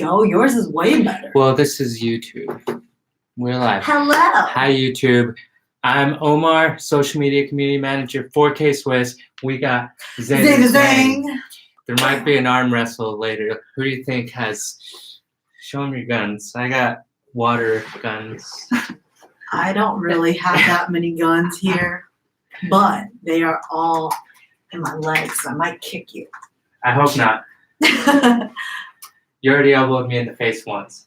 go. Yours is way better. Well, this is YouTube. We're live. Hello. Hi, YouTube. I'm Omar, social media community manager for K-Swiss. We got Zeda. Zhang. There might be an arm wrestle later. Who do you think has... Show them your guns. I got water guns. I don't really have that many guns here, but they are all in my legs, so I might kick you. I hope not. You already elbowed me in the face once.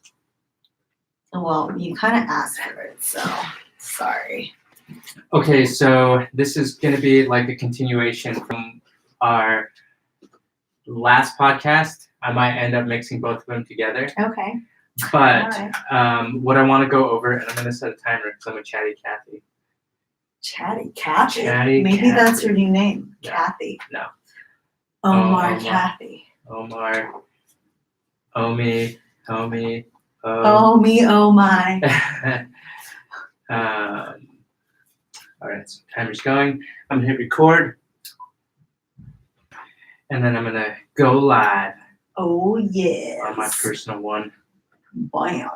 Well, you kind of asked for it, so sorry. Okay, so this is going to be like a continuation from our last podcast. I might end up mixing both of them together. Okay. But All what I want to go over, and I'm going to set a timer because I'm a chatty Cathy. Chatty Cathy? Chatty Maybe Cathy. that's your new name, No. Kathy. No. Omar Omar. Kathy. Omar. Omi. Omi. Oh me, oh my. All right, so timer's going. I'm going to hit record. And then I'm going to go live Oh yes. on my personal one. Bam.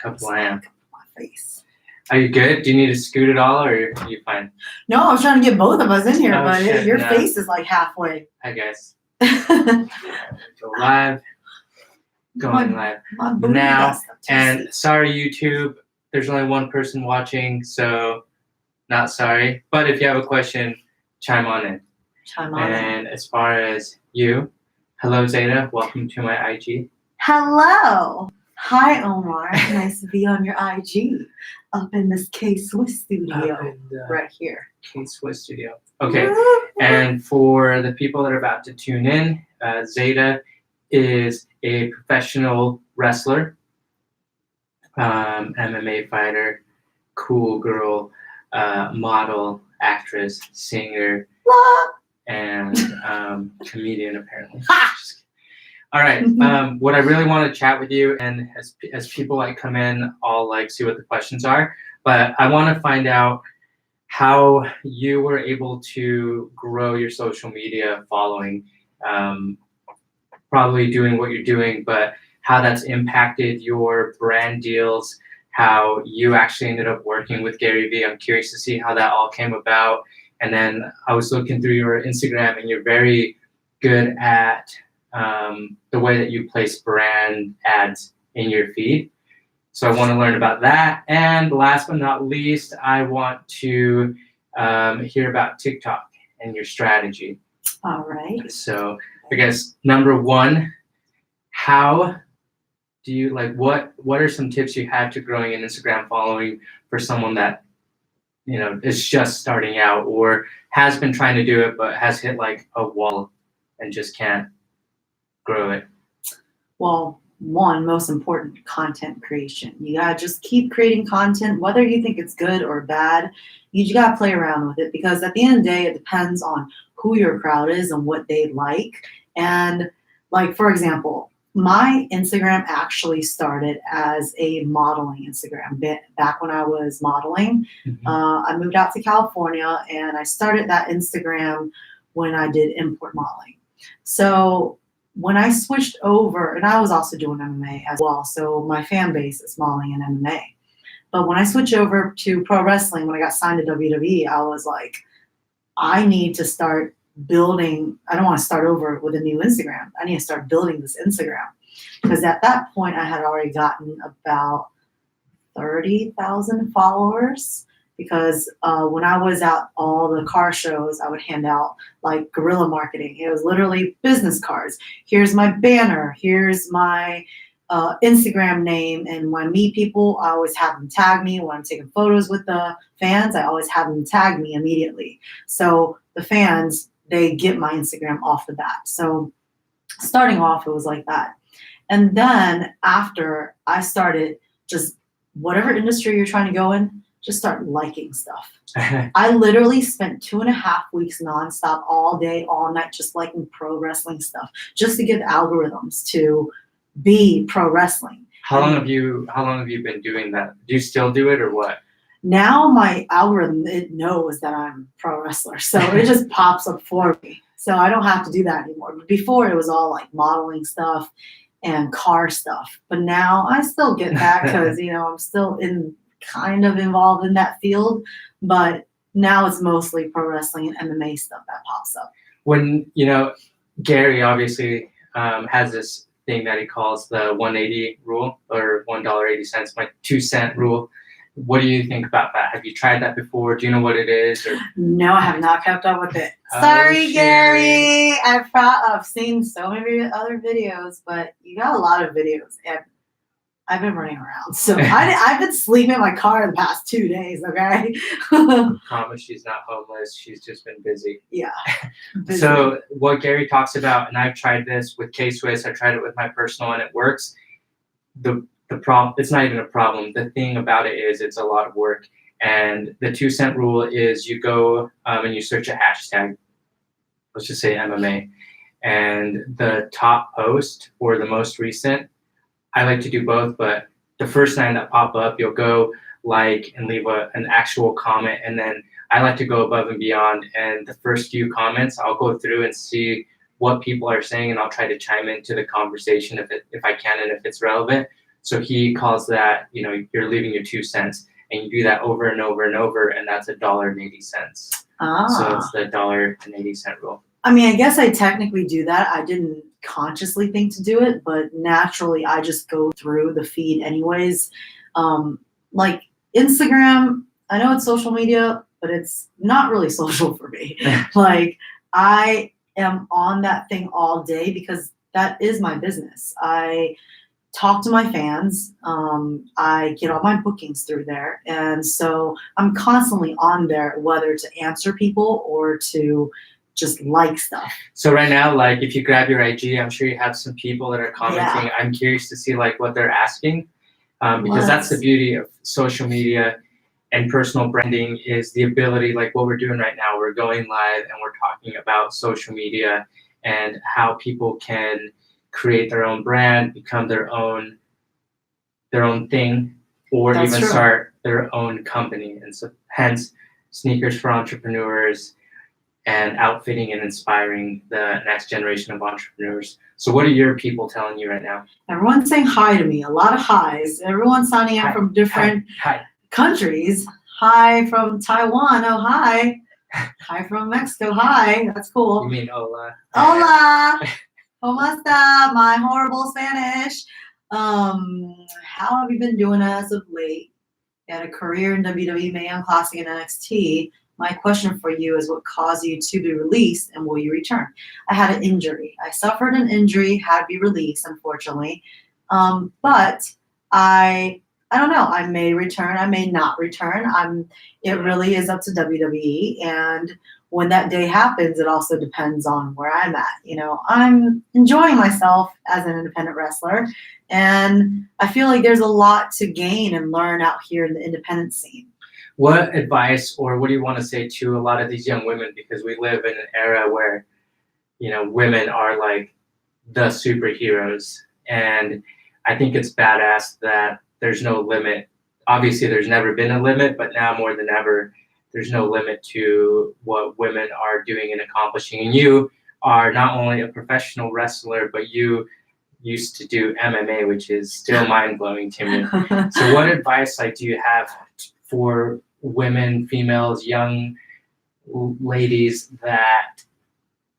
Kablam. My face. Are you good? Do you need to scoot at all, or are you fine? No, I was trying to get both of us in here, Oh, but shit, your no. face is like halfway. Hi, guys. Go live. Going live My booty now. does stuff too. And sorry, YouTube. There's only one person watching, so not sorry. But if you have a question, chime on in. Chime on in. And as far as you, hello, Zeda. Welcome to my IG. Hello. Hi, Omar. Nice to be on your IG. Up in this K-Swiss studio. Right here. K-Swiss Studio. Okay. And for the people that are about to tune in, Zeda is a professional wrestler, MMA fighter, cool girl, model, actress, singer, and comedian, apparently. All right. What I really want to chat with you, and as people like come in, I'll like see what the questions are. But I want to find out how you were able to grow your social media following. Probably doing what you're doing, but how that's impacted your brand deals, how you actually ended up working with Gary Vee. I'm curious to see how that all came about. And then I was looking through your Instagram, and you're very good at the way that you place brand ads in your feed. So I want to learn about that. And last but not least, I want to hear about TikTok and your strategy. All right. So I guess number one, how do you what are some tips you have to growing an Instagram following for someone that, you know, is just starting out or has been trying to do it but has hit like a wall and just can't grow it? Well, one, most important, content creation. You gotta just keep creating content, whether you think it's good or bad. You just gotta play around with it, because at the end of the day, it depends on who your crowd is and what they like. And like, for example, my Instagram actually started as a modeling Instagram. Back when I was modeling, I moved out to California, and I started that Instagram when I did import modeling. So when I switched over, and I was also doing MMA as well, so my fan base is modeling and MMA. But when I switched over to pro wrestling, when I got signed to WWE, I was like, I need to start building. I don't want to start over with a new Instagram. I need to start building this Instagram. Because at that point, I had already gotten about 30,000 followers. Because when I was at all the car shows, I would hand out like guerrilla marketing. It was literally business cards. Here's my banner. Here's my Instagram name. And when I meet people, I always have them tag me. When I'm taking photos with the fans, I always have them tag me immediately. So the fans, they get my Instagram off the bat. So starting off, it was like that. And then after I started, just whatever industry you're trying to go in, just start liking stuff. I literally spent 2.5 weeks nonstop, all day, all night, just liking pro wrestling stuff, just to get the algorithms to be pro wrestling. How long have you been doing that? Do you still do it or what? Now my algorithm, it knows that I'm a pro wrestler, so it just pops up for me. So I don't have to do that anymore. But before, it was all like modeling stuff and car stuff. But now I still get that because, I'm still kind of involved in that field. But now it's mostly pro wrestling and MMA stuff that pops up. When, Gary obviously has this thing that he calls the 180 rule, or $1.80, my 2-cent rule. What do you think about that? Have you tried that before? Do you know what it is? Or? No, I have not kept up with it. Oh, Sorry, Gary. I've seen so many other videos, but you got a lot of videos, and I've been running around. So I've been sleeping in my car the past 2 days, okay? I promise she's not homeless. She's just been busy. Yeah. Busy. So what Gary talks about, and I've tried this with K-Swiss, I tried it with my personal, and it works. The problem, it's not even a problem. The thing about it is it's a lot of work. And the 2-cent rule is you go and you search a hashtag, let's just say MMA, and the top post or the most recent, I like to do both, but the first 9 that pop up, you'll go like and leave an actual comment, and then I like to go above and beyond, and the first few comments, I'll go through and see what people are saying, and I'll try to chime into the conversation if I can and if it's relevant. So he calls that, you're leaving your 2 cents, and you do that over and over and over, and that's $1.80. So it's the $1.80 rule. I mean, I guess I technically do that. I didn't consciously think to do it, but naturally I just go through the feed anyways. Like Instagram, I know it's social media, but it's not really social for me. Like I am on that thing all day because that is my business. I talk to my fans. I get all my bookings through there. And so I'm constantly on there, whether to answer people or to just like stuff. So right now, like if you grab your IG, I'm sure you have some people that are commenting. Yeah. I'm curious to see like what they're asking, because that's the beauty of social media and personal branding is the ability, like what we're doing right now. We're going live and we're talking about social media and how people can create their own brand, become their own thing, or that's even true. Start their own company. And so hence Sneakers for Entrepreneurs and outfitting and inspiring the next generation of entrepreneurs. So what are your people telling you right now? Everyone's saying hi to me, a lot of highs. Everyone's signing up from different countries. Hi from Taiwan, oh hi. Hi from Mexico, hi, that's cool. You mean hola. Hola. ¿Cómo está? My horrible Spanish. How have you been doing as of late? You had a career in WWE, Mae Classic, and NXT. My question for you is what caused you to be released and will you return? I had an injury. I suffered an injury, had to be released, unfortunately. But I don't know. I may return. I may not return. It really is up to WWE. And when that day happens, it also depends on where I'm at. I'm enjoying myself as an independent wrestler. And I feel like there's a lot to gain and learn out here in the independent scene. What advice or what do you want to say to a lot of these young women? Because we live in an era where, women are like the superheroes. And I think it's badass that there's no limit. Obviously, there's never been a limit, but now more than ever, there's no limit to what women are doing and accomplishing. And you are not only a professional wrestler, but you used to do MMA, which is still mind-blowing to me. So what advice do you have for women, females, young ladies that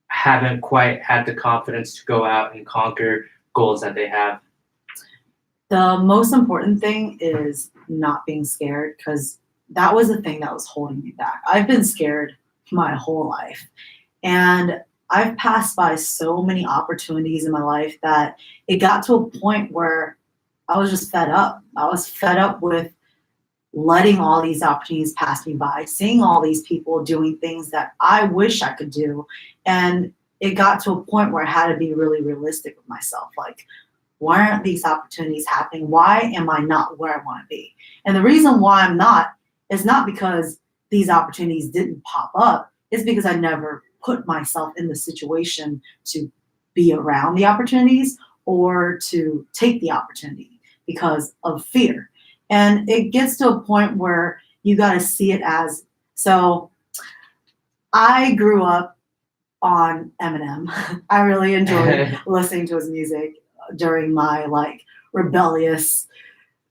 haven't quite had the confidence to go out and conquer goals that they have? The most important thing is not being scared, because that was the thing that was holding me back. I've been scared my whole life. And I've passed by so many opportunities in my life that it got to a point where I was just fed up. I was fed up with letting all these opportunities pass me by, seeing all these people doing things that I wish I could do. And it got to a point where I had to be really realistic with myself. Like, why aren't these opportunities happening? Why am I not where I want to be? And the reason why I'm not is not because these opportunities didn't pop up. It's because I never put myself in the situation to be around the opportunities or to take the opportunity because of fear. And it gets to a point where you got to see it as, so I grew up on Eminem. I really enjoyed listening to his music. during my like rebellious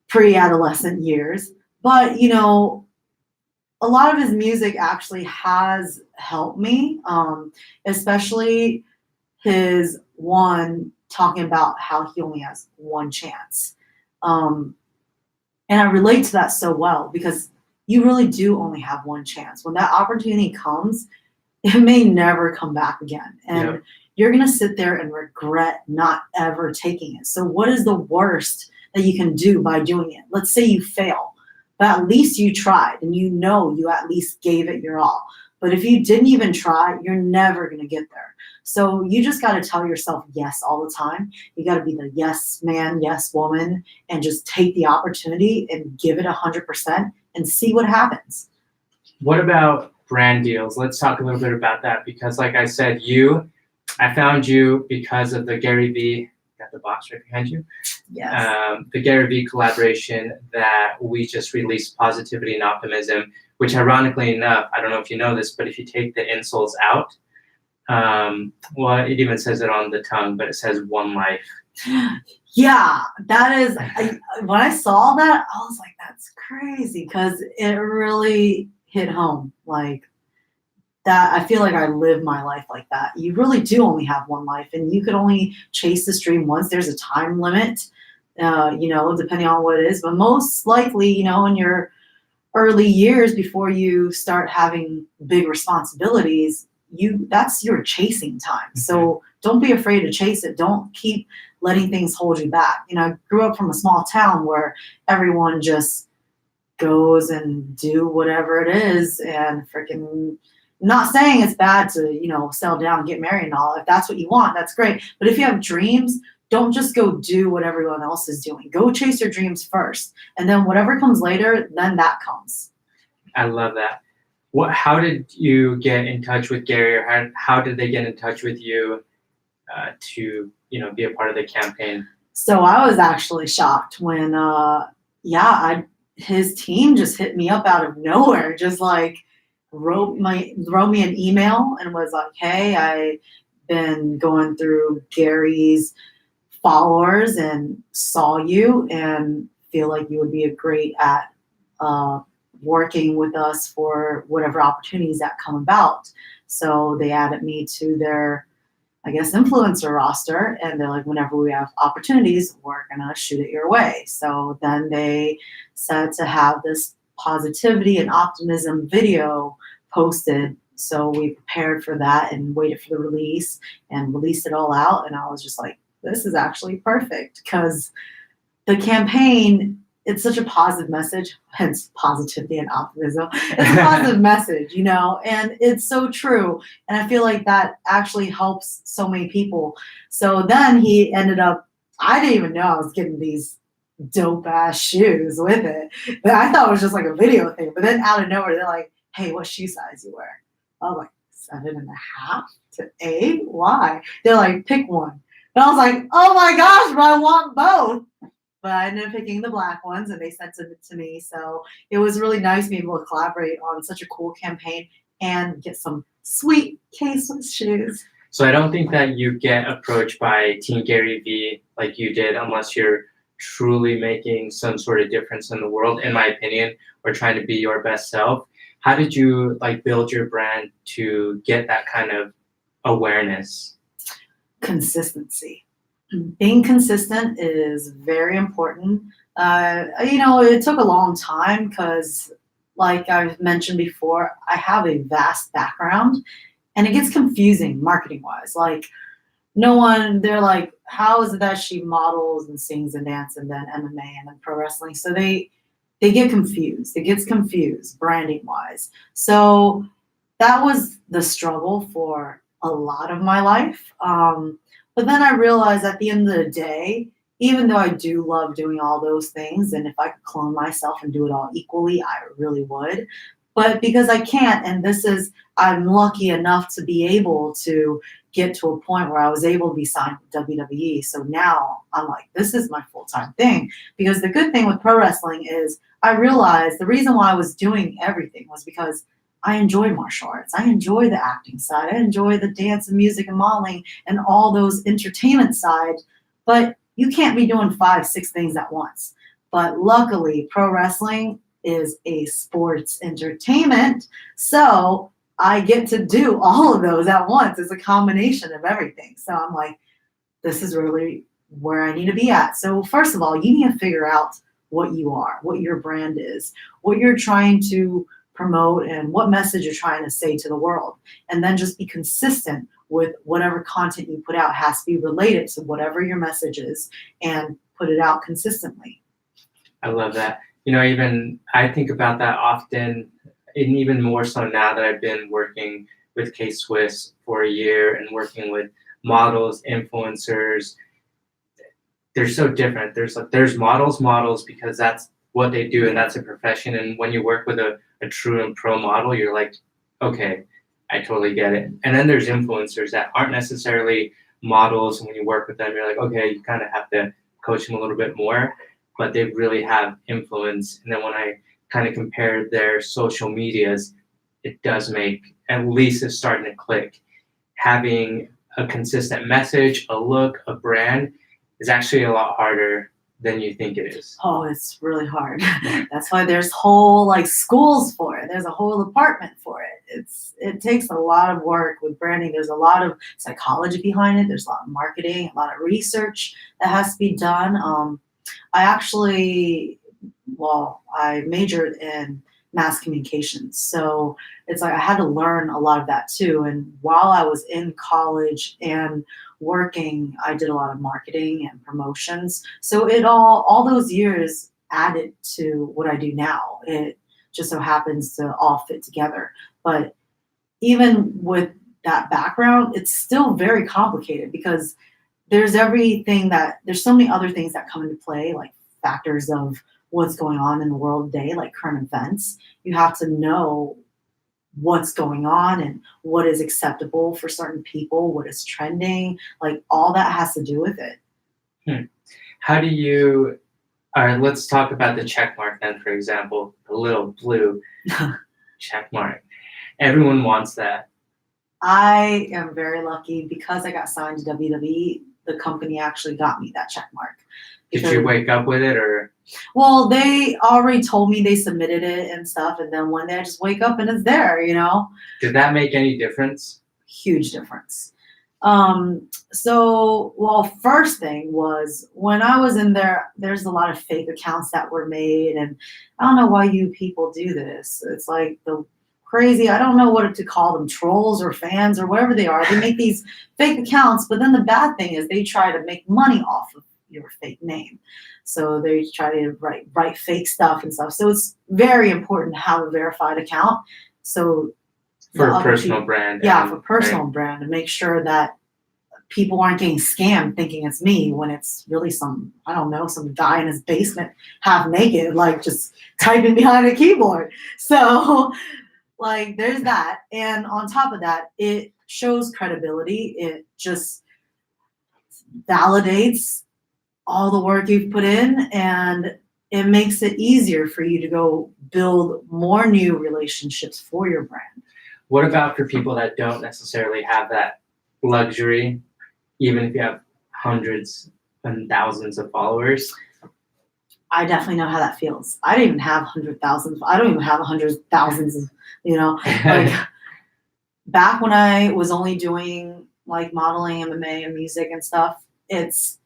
pre-adolescent years. But a lot of his music actually has helped me, especially his one talking about how he only has one chance. Um, and I relate to that so well because you really do only have one chance. When that opportunity comes, it may never come back again. And Yep. you're going to sit there and regret not ever taking it. So, what is the worst that you can do by doing it? Let's say you fail, but at least you tried and you at least gave it your all. But if you didn't even try, you're never going to get there. So, you just got to tell yourself yes all the time. You got to be the yes man, yes woman, and just take the opportunity and give it 100% and see what happens. What about brand deals? Let's talk a little bit about that because, like I said, I found you because of the Gary V. Got the box right behind you. Yes. The Gary V collaboration that we just released, Positivity and Optimism, which ironically enough, I don't know if you know this, but if you take the insoles out, well, it even says it on the tongue, but it says one life. Yeah, that is. When I saw that, I was like, "That's crazy," because it really hit home. Like that, I feel like I live my life like that. You really do only have one life, and you could only chase this dream once. There's a time limit, depending on what it is. But most likely, in your early years before you start having big responsibilities, that's your chasing time. So don't be afraid to chase it. Don't keep letting things hold you back. I grew up from a small town where everyone just goes and do whatever it is and freaking not saying it's bad to, settle down and get married and all. If that's what you want, that's great. But if you have dreams, don't just go do what everyone else is doing. Go chase your dreams first. And then whatever comes later, then that comes. I love that. How did you get in touch with Gary, or how did they get in touch with you to be a part of the campaign? So I was actually shocked when his team just hit me up out of nowhere, just like wrote me an email and was like, "Hey, I've been going through Gary's followers and saw you and feel like you would be a great at working with us for whatever opportunities that come about." So they added me to their, I guess, influencer roster, and they're like, whenever we have opportunities, we're gonna shoot it your way. So then they said to have this positivity and optimism video posted. So we prepared for that and waited for the release and released it all out. And I was just like, this is actually perfect because the campaign, it's such a positive message, hence positivity and optimism. It's a positive message, and it's so true. And I feel like that actually helps so many people. So then he ended up, I didn't even know I was getting these dope ass shoes with it. But I thought it was just like a video thing. But then out of nowhere, they're like, "Hey, what shoe size you wear?" I was like, 7.5 to 8? Why? They're like, "Pick one." And I was like, "Oh my gosh, but I want both." But I ended up picking the black ones and they sent it to me. So it was really nice being able to collaborate on such a cool campaign and get some sweet K-Swiss shoes. So I don't think that you get approached by Team Gary V like you did unless you're truly making some sort of difference in the world, in my opinion, or trying to be your best self. How did you build your brand to get that kind of awareness? Consistency. Being consistent is very important. It took a long time because, like I've mentioned before, I have a vast background and it gets confusing marketing wise. Like, they're like, how is it that she models and sings and dances and then MMA and then pro wrestling? So they get confused. It gets confused branding wise. So that was the struggle for a lot of my life. But then I realized at the end of the day, even though I do love doing all those things, and if I could clone myself and do it all equally, I really would. But because I can't, and I'm lucky enough to be able to get to a point where I was able to be signed with WWE. So now I'm like, this is my full-time thing. Because the good thing with pro wrestling is I realized the reason why I was doing everything was because I enjoy martial arts. I enjoy the acting side. I enjoy the dance and music and modeling and all those entertainment sides. But you can't be doing 5, 6 things at once. But luckily, pro wrestling is a sports entertainment. So I get to do all of those at once. It's a combination of everything. So I'm like, this is really where I need to be at. So first of all, you need to figure out what you are, what your brand is, what you're trying to promote, and what message you're trying to say to the world. And then just be consistent with whatever content you put out has to be related to whatever your message is, and put it out consistently. I love that. Even I think about that often, and even more so now that I've been working with K-Swiss for a year and working with models, influencers. They're so different. There's models because that's what they do and that's a profession. And when you work with a true and pro model, you're like, okay, I totally get it. And then there's influencers that aren't necessarily models, and when you work with them, you're like, okay, you kind of have to coach them a little bit more, but they really have influence. And then when I kind of compare their social medias, it does make, at least it's starting to click. Having a consistent message, a look, a brand is actually a lot harder than you think it is. Oh, it's really hard. That's why there's whole schools for it. There's a whole department for it. It takes a lot of work with branding. There's a lot of psychology behind it. There's a lot of marketing, a lot of research that has to be done. I majored in mass communications. So it's like I had to learn a lot of that too. And while I was in college and working, I did a lot of marketing and promotions. So it all those years added to what I do now. It just so happens to all fit together. But even with that background, it's still very complicated because there's so many other things that come into play, like factors of what's going on in the world today, like current events. You have to know what's going on and what is acceptable for certain people, what is trending, like all that has to do with it. How do you, all right, let's talk about the check mark then, for example, the little blue check mark. Everyone wants that. I am very lucky because I got signed to WWE. The company actually got me that check mark. Did you wake up with it, or? Well, they already told me they submitted it and stuff, and then one day I just wake up and it's there, Did that make any difference? Huge difference. First thing was when I was in there, there's a lot of fake accounts that were made, and I don't know why you people do this. It's like the crazy, I don't know what to call them, trolls or fans or whatever they are. They make these fake accounts, but then the bad thing is they try to make money off of your fake name. So they try to write fake stuff and stuff. So it's very important to have a verified account. So for a personal brand. Yeah, for personal brand, to make sure that people aren't getting scammed thinking it's me when it's really some guy in his basement half naked, just typing behind a keyboard. So there's that. And on top of that, it shows credibility. It just validates all the work you've put in, and it makes it easier for you to go build more new relationships for your brand. What about for people that don't necessarily have that luxury, even if you have hundreds and thousands of followers? I definitely know how that feels. I don't even have 100,000. I don't even have 100,000, back when I was only doing modeling, MMA, and music and stuff, it's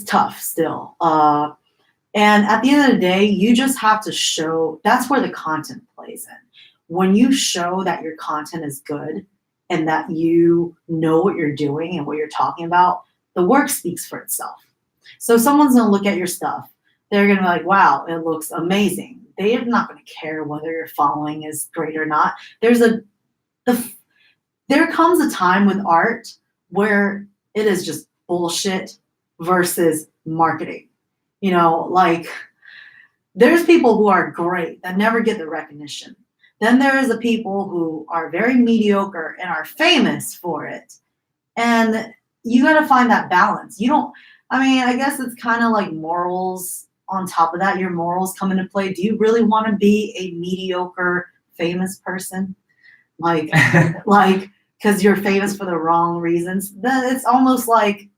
tough still. And at the end of the day, you just have to show, that's where the content plays in. When you show that your content is good and that you know what you're doing and what you're talking about, the work speaks for itself. So someone's going to look at your stuff. They're going to be like, wow, it looks amazing. They're not going to care whether your following is great or not. There comes a time with art where it is just bullshit versus marketing. There's people who are great that never get the recognition. Then there is the people who are very mediocre and are famous for it. And you got to find that balance. I guess it's kind of like morals on top of that. Your morals come into play. Do you really want to be a mediocre, famous person? Because you're famous for the wrong reasons. Then it's almost like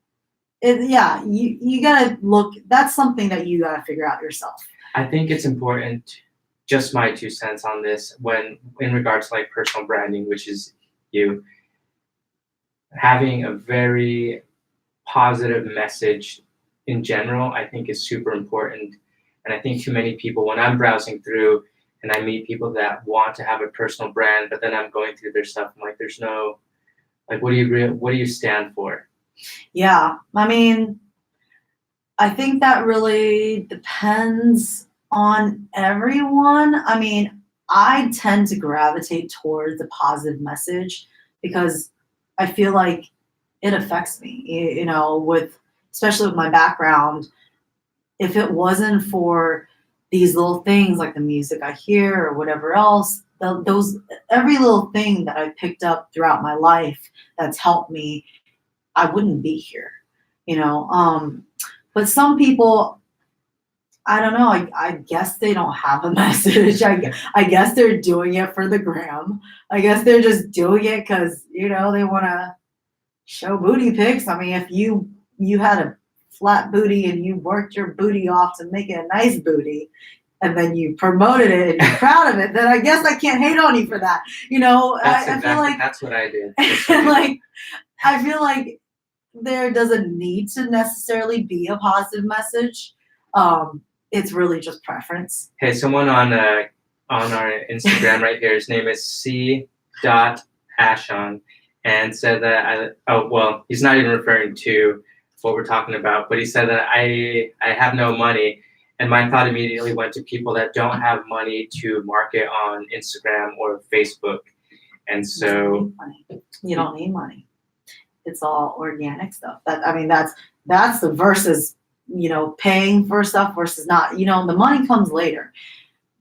Yeah, you gotta look. That's something that you gotta figure out yourself. I think it's important, just my 2 cents on this, when in regards to like personal branding, which is you having a very positive message in general, I think is super important. And I think too many people, when I'm browsing through and I meet people that want to have a personal brand, but then I'm going through their stuff, I'm like, there's no, like, what do you stand for? Yeah, I mean, I think that really depends on everyone. I mean, I tend to gravitate towards the positive message because I feel like it affects me, with especially with my background. If it wasn't for these little things like the music I hear or whatever else, those every little thing that I picked up throughout my life that's helped me, I wouldn't be here, you know. But some people, I don't know. I guess they don't have a message. I guess they're doing it for the gram. I guess they're just doing it because they want to show booty pics. I mean, if you had a flat booty and you worked your booty off to make it a nice booty, and then you promoted it and you're proud of it, then I guess I can't hate on you for that. I feel like that's what I did. like I feel like there doesn't need to necessarily be a positive message. It's really just preference. Hey, someone on our Instagram right here, his name is C.Ashon, and said that he's not even referring to what we're talking about, but he said that I have no money, and my thought immediately went to people that don't have money to market on Instagram or Facebook, and so you don't need money. It's all organic stuff. That's the versus paying for stuff versus not. The money comes later.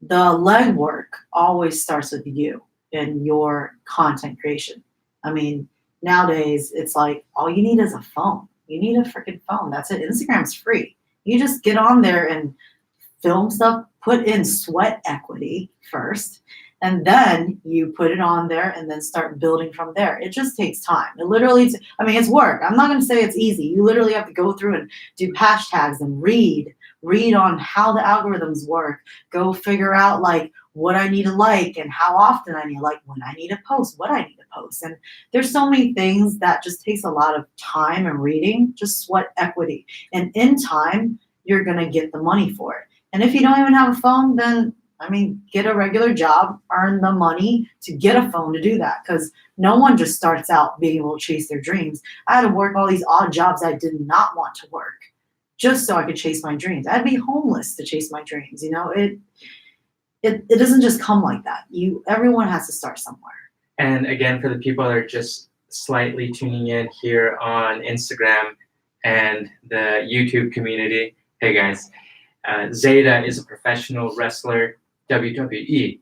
The legwork always starts with you and your content creation. I mean, nowadays it's like all you need is a phone. You need a freaking phone. That's it. Instagram's free. You just get on there and film stuff, put in sweat equity first, and then you put it on there and then start building from there. It just takes time. It literally, it's work. I'm not going to say it's easy. You literally have to go through and do hashtags and read on how the algorithms work. Go figure out like what I need to like and how often I need to like, when I need to post, what I need to post. And there's so many things that just takes a lot of time and reading, just sweat equity. And in time, you're going to get the money for it. And if you don't even have a phone, then get a regular job, earn the money to get a phone to do that. Because no one just starts out being able to chase their dreams. I had to work all these odd jobs I did not want to work just so I could chase my dreams. I'd be homeless to chase my dreams. It doesn't just come like that. Everyone has to start somewhere. And again, for the people that are just slightly tuning in here on Instagram and the YouTube community, hey guys, Zeda is a professional wrestler, WWE,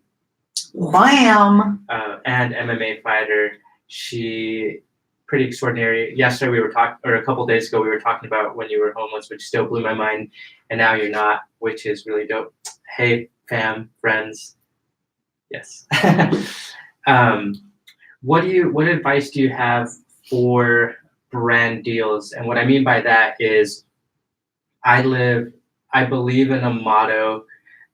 Bam, and MMA fighter. She pretty extraordinary. Yesterday we were talking, or a couple days ago we were talking about when you were homeless, which still blew my mind, and now you're not, which is really dope. Hey, fam, friends, yes. What advice do you have for brand deals? And what I mean by that is, I believe in a motto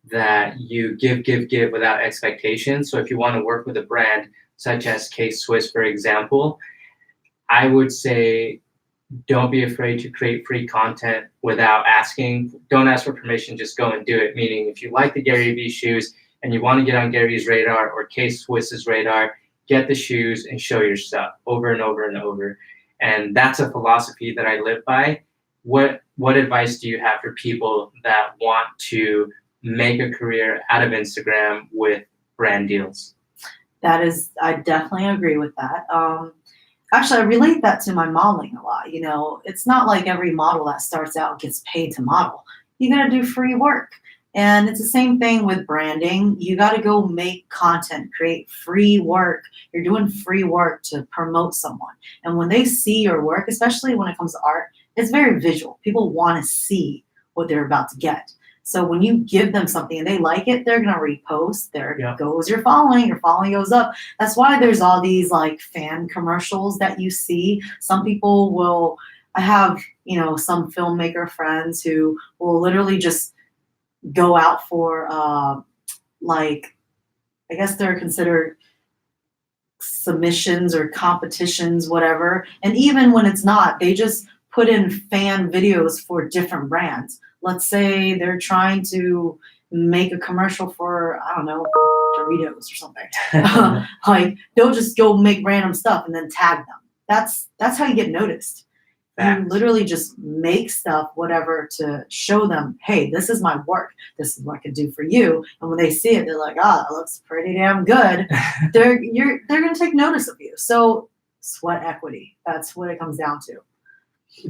that you give without expectation. So if you want to work with a brand such as K-Swiss, for example, I would say don't be afraid to create free content without asking. Don't ask for permission, just go and do it. Meaning if you like the Gary Vee shoes and you want to get on Gary's radar or K-Swiss's radar, get the shoes and show your stuff over and over and over. And that's a philosophy that I live by. What advice do you have for people that want to make a career out of Instagram with brand deals? I definitely agree with that. Actually, I relate that to my modeling a lot. It's not like every model that starts out gets paid to model. You got to do free work. And it's the same thing with branding. You got to go make content, create free work. You're doing free work to promote someone. And when they see your work, especially when it comes to art, it's very visual. People want to see what they're about to get. So when you give them something and they like it, they're going to repost. There goes your following goes up. That's why there's all these like fan commercials that you see. Some people will I have, some filmmaker friends who will literally just go out for, like, I guess they're considered submissions or competitions, whatever. And even when it's not, they just put in fan videos for different brands. Let's say they're trying to make a commercial for, I don't know, Doritos or something. Like they'll just go make random stuff and then tag them. That's how you get noticed. You literally just make stuff, whatever, to show them, hey, this is my work. This is what I can do for you. And when they see it, they're like, that looks pretty damn good. They're gonna take notice of you. So sweat equity. That's what it comes down to.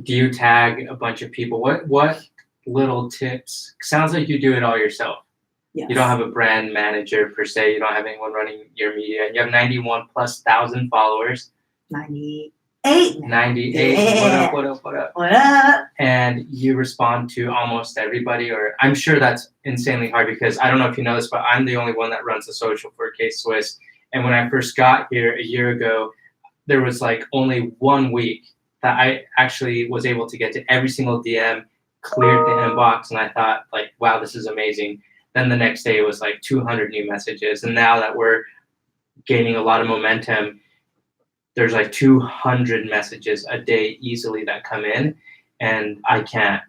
Do you tag a bunch of people? What little tips? Sounds like you do it all yourself. Yes. You don't have a brand manager per se. You don't have anyone running your media. And you have 91,000+ followers. 98. 98. Yeah. What up? What up? And you respond to almost everybody, or I'm sure that's insanely hard because I don't know if you know this, but I'm the only one that runs the social for K-Swiss. And when I first got here a year ago, there was like only 1 week that I actually was able to get to every single DM, cleared the inbox, and I thought like, wow, this is amazing. Then the next day it was like 200 new messages. And now that we're gaining a lot of momentum, there's like 200 messages a day easily that come in, and I can't,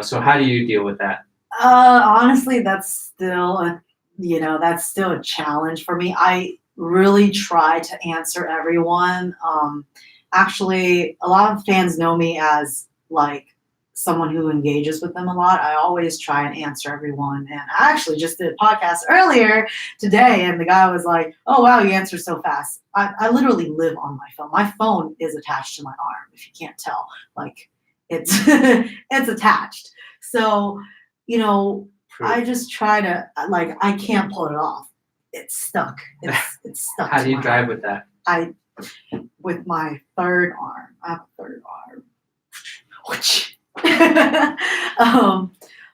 so how do you deal with that? Honestly, that's still a challenge for me. I really try to answer everyone. Actually, a lot of fans know me as like someone who engages with them a lot. I always try and answer everyone. And I actually just did a podcast earlier today, and the guy was like, oh, wow, you answer so fast. I literally live on my phone. My phone is attached to my arm, if you can't tell. Like, it's it's attached. So, I just try to, like, I can't pull it off. It's stuck. It's stuck. How do you drive with that? With my third arm. I have a third arm.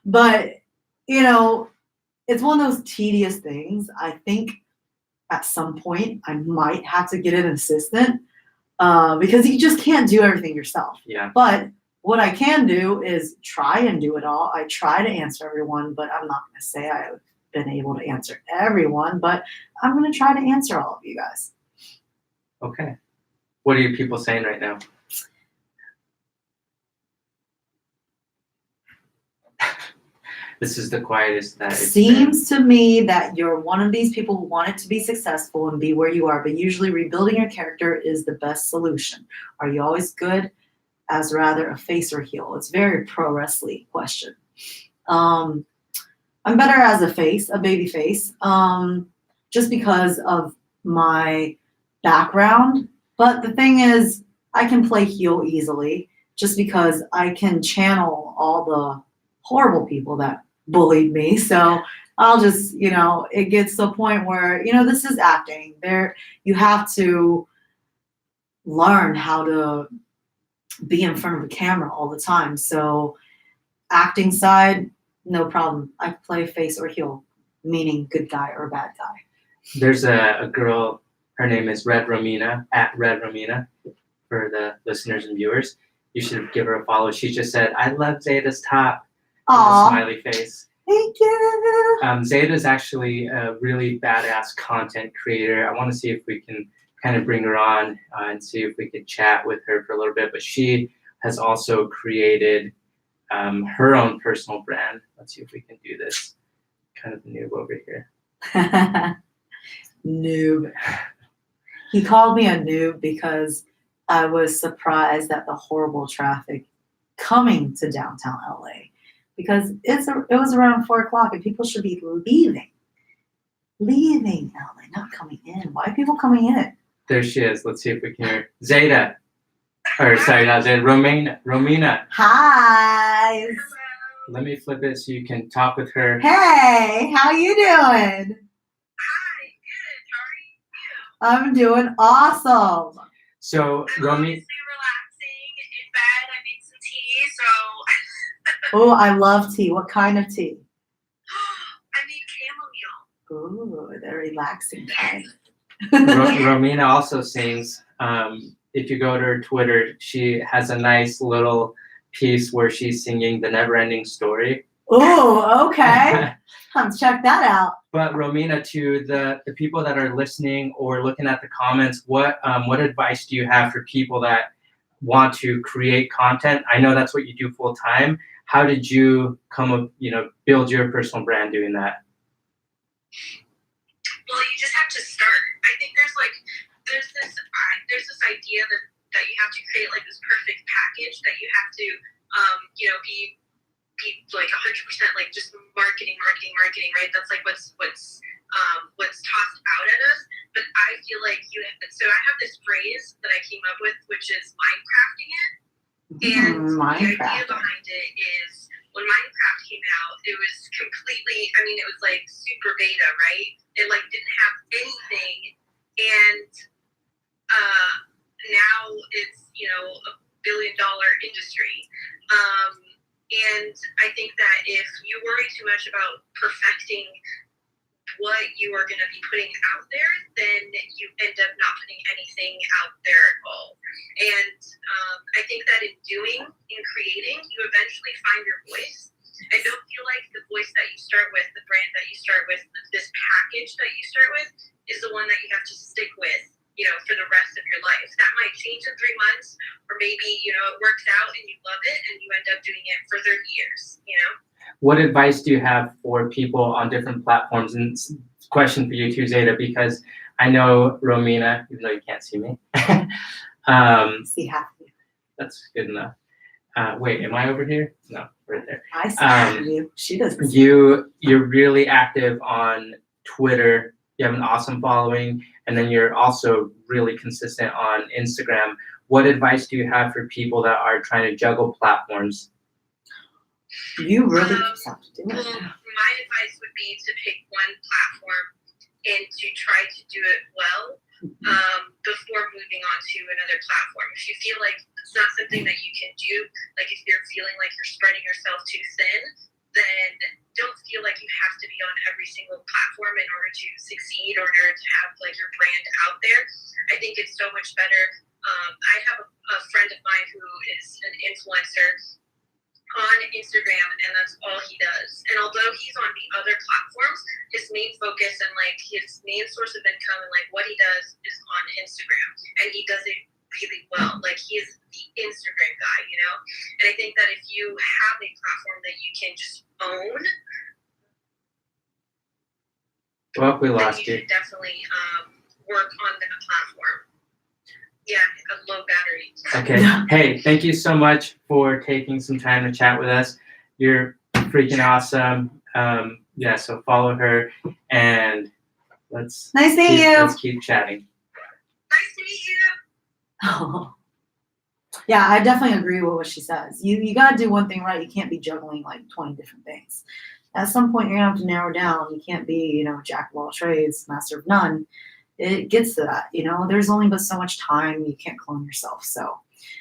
But it's one of those tedious things. I think at some point I might have to get an assistant because you just can't do everything yourself. Yeah. But what I can do is try and do it all. I try to answer everyone, but I'm not going to say I've been able to answer everyone, but I'm going to try to answer all of you guys. Okay. What are your people saying right now? This is the quietest that it's Seems to me that you're one of these people who want it to be successful and be where you are, but usually rebuilding your character is the best solution. Are you always good as rather a face or heel? It's a very pro wrestling question. I'm better as a face, a baby face, just because of my background. But the thing is, I can play heel easily just because I can channel all the horrible people that bullied me. So I'll just, it gets to a point where, this is acting. You have to learn how to be in front of a camera all the time. So acting side, no problem. I play face or heel, meaning good guy or bad guy. There's a girl, her name is Red Romina, at Red Romina, for the listeners and viewers. You should give her a follow. She just said, I love Zeda's top. Aww. Smiley face. Thank you. Zeda's actually a really badass content creator. I want to see if we can kind of bring her on and see if we could chat with her for a little bit. But she has also created her own personal brand. Let's see if we can do this. Kind of noob over here. Noob. He called me a noob because I was surprised at the horrible traffic coming to downtown LA. Because it was around 4:00 and people should be leaving LA, not coming in. Why are people coming in? There she is. Let's see if we can hear Zeda. Or sorry, not Zeda. Romina. Hi. Let me flip it so you can talk with her. Hey, how you doing? Hi, good. How are you? I'm doing awesome. So, I'm Romina. honestly relaxing in bed. I made some tea, so. Oh, I love tea. What kind of tea? I made chamomile. Ooh, the relaxing kind. Romina also sings. if you go to her Twitter, she has a nice little piece where she's singing the Never Ending Story. Oh, okay. Let's check that out. But Romina, to the people that are listening or looking at the comments, what advice do you have for people that want to create content? I know that's what you do full time. How did you build your personal brand doing that? Well, you just have to start. I think there's this idea that you have to create like this perfect package, that you have to be like 100% like just marketing, right? That's like what's tossed out at us. But I feel like so I have this phrase that I came up with, which is Minecrafting it. And the idea behind it is, when Minecraft came out, it was completely, it was like super beta, right? It like didn't have anything, and now it's $1 billion industry. And I think that if you worry too much about perfecting what you are going to be putting out there, then you end up not putting anything out there at all. And I think that in creating, you eventually find your voice. And don't feel like the voice that you start with, the brand that you start with, this package that you start with is the one that you have to stick with, for the rest of your life. That might change in 3 months, or maybe, it works out and you love it and you end up doing it for 30 years, What advice do you have for people on different platforms? And question for you too, Zeda, because I know Romina, even though you can't see me. See half of you. That's good enough. Wait, am I over here? No, right there. I see half of you. She doesn't. You're really active on Twitter. You have an awesome following, and then you're also really consistent on Instagram. What advice do you have for people that are trying to juggle platforms? You really just have to do it. Well, my advice would be to pick one platform and to try to do it well before moving on to another platform. If you feel like it's not something that you can do, like if you're feeling like you're spreading yourself too thin, then don't feel like you have to be on every single platform in order to succeed or in order to have like your brand out there. I think it's so much better. I have a friend of mine who is an influencer on Instagram, and that's all he does. And although he's on the other platforms, his main focus and like his main source of income and like what he does is on Instagram, and he does it really well. Like, he is the Instagram guy, And I think that if you have a platform that you can just own, well, we lost you. Should definitely work on the platform. Yeah, a low battery. Okay. Hey, thank you so much for taking some time to chat with us. You're freaking awesome. So follow her, and let's keep chatting. Nice to meet you. Oh. Yeah, I definitely agree with what she says. You got to do one thing right. You can't be juggling like 20 different things. At some point, you're going to have to narrow down. You can't be, jack of all trades, master of none. It gets to that, there's only but so much time. You can't clone yourself. So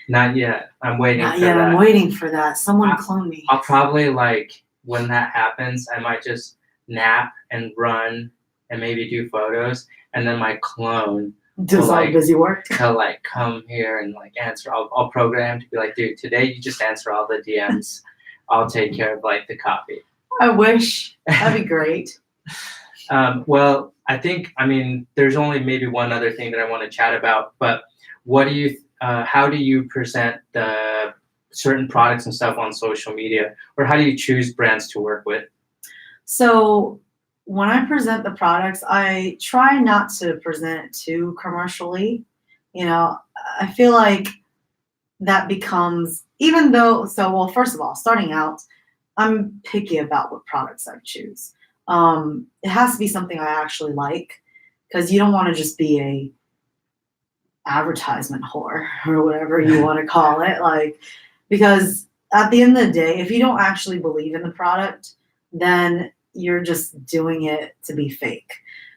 not yet. I'm waiting for that. I'm waiting for that. Someone clone me. I'll probably when that happens, I might just nap and run and maybe do photos, and then my clone does all the busy work. He'll come here and answer. I'll program to be like, dude, today you just answer all the DMs. I'll take care of the copy. I wish. That'd be great. Well, I think, there's only maybe one other thing that I want to chat about, but how do you present the certain products and stuff on social media, or how do you choose brands to work with? So when I present the products, I try not to present it too commercially. I feel like that becomes, first of all, starting out, I'm picky about what products I choose. It has to be something I actually like, because you don't want to just be a advertisement whore or whatever you want to call it. Because at the end of the day, if you don't actually believe in the product, then you're just doing it to be fake.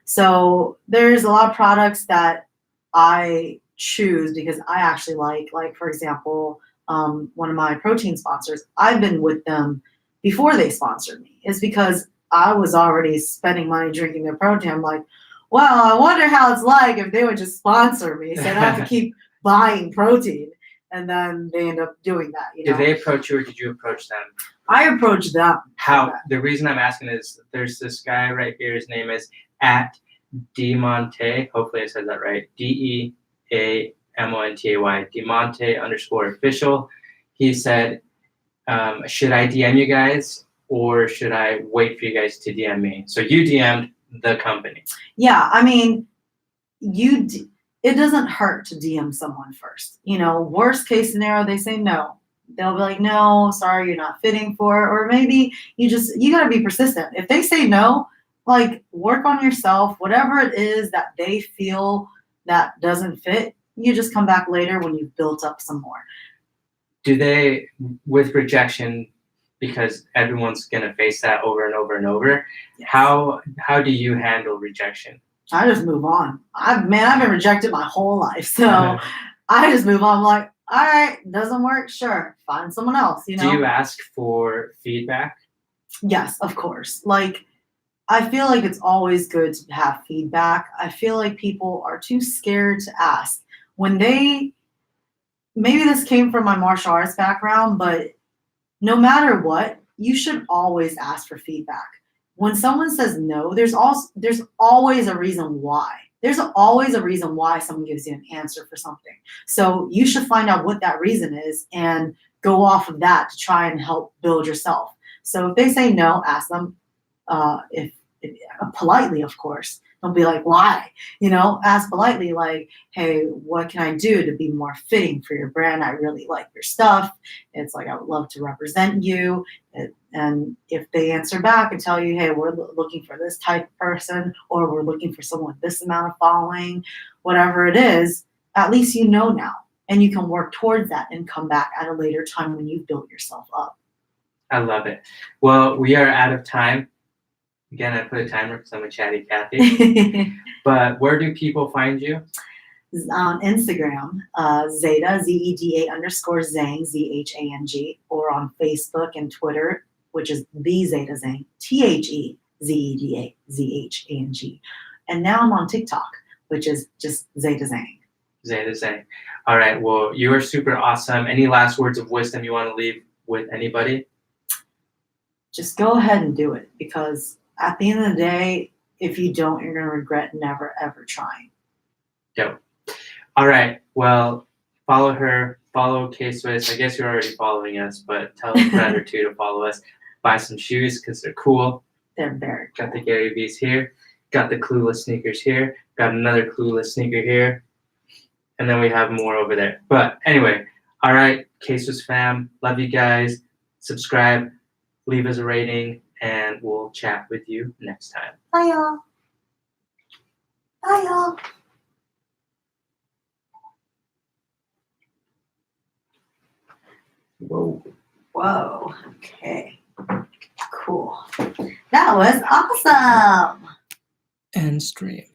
So there's a lot of products that I choose because I actually like for example, one of my protein sponsors, I've been with them before they sponsored me. It's because I was already spending money drinking their protein. I'm like, well, I wonder how it's like if they would just sponsor me. So I don't have to keep buying protein, and then they end up doing that. You know, Did they approach you or did you approach them? I approached them. How? The reason I'm asking is there's this guy right here. His name is at Demonte. Hopefully I said that right. DeAmontay. Demonte_official. He said, should I DM you guys or should I wait for you guys to DM me? So you DM'd the company. Yeah, I mean, it doesn't hurt to DM someone first. You know, worst case scenario, they say no. They'll be like, no, sorry, you're not fitting for it. Or maybe you got to be persistent. If they say no, like work on yourself, whatever it is that they feel that doesn't fit, you just come back later when you've built up some more. Do they, with rejection, because everyone's going to face that over and over and over, Yes. how do you handle rejection? I just move on. I've been rejected my whole life. So I just move on. I'm like, all right, doesn't work. Sure. Find someone else, you know? Do you ask for feedback? Yes, of course. Like, I feel like it's always good to have feedback. I feel like people are too scared to ask. Maybe this came from my martial arts background, but no matter what, you should always ask for feedback. When someone says no, there's always a reason why. There's always a reason why someone gives you an answer for something. So you should find out what that reason is and go off of that to try and help build yourself. So if they say no, ask them if politely, of course. Don't be like, why? You know, ask politely, like, hey, what can I do to be more fitting for your brand? I really like your stuff. It's like, I would love to represent you. And if they answer back and tell you, hey, we're looking for this type of person, or we're looking for someone with this amount of following, whatever it is, at least you know now. And you can work towards that and come back at a later time when you've built yourself up. I love it. Well, we are out of time. Again, I put a timer because I'm a chatty Cathy. But where do people find you? On Instagram, Zeda, Zeda_Zhang, Zhang, or on Facebook and Twitter, which is the Zeda Zhang, TheZedazhang. And now I'm on TikTok, which is just Zeda Zhang. Zeda Zhang. All right. Well, you are super awesome. Any last words of wisdom you want to leave with anybody? Just go ahead and do it, because at the end of the day, if you don't, you're going to regret never, ever trying. Dope. All right. Well, follow her. Follow K-Swiss. I guess you're already following us, but tell a friend or two to follow us. Buy some shoes because they're cool. They're very cool. Got the Gary V's here. Got the Clueless sneakers here. Got another Clueless sneaker here. And then we have more over there. But anyway, all right, K-Swiss fam. Love you guys. Subscribe. Leave us a rating. And we'll chat with you next time. Bye, y'all. Bye, y'all. Whoa. Okay. Cool. That was awesome. End stream.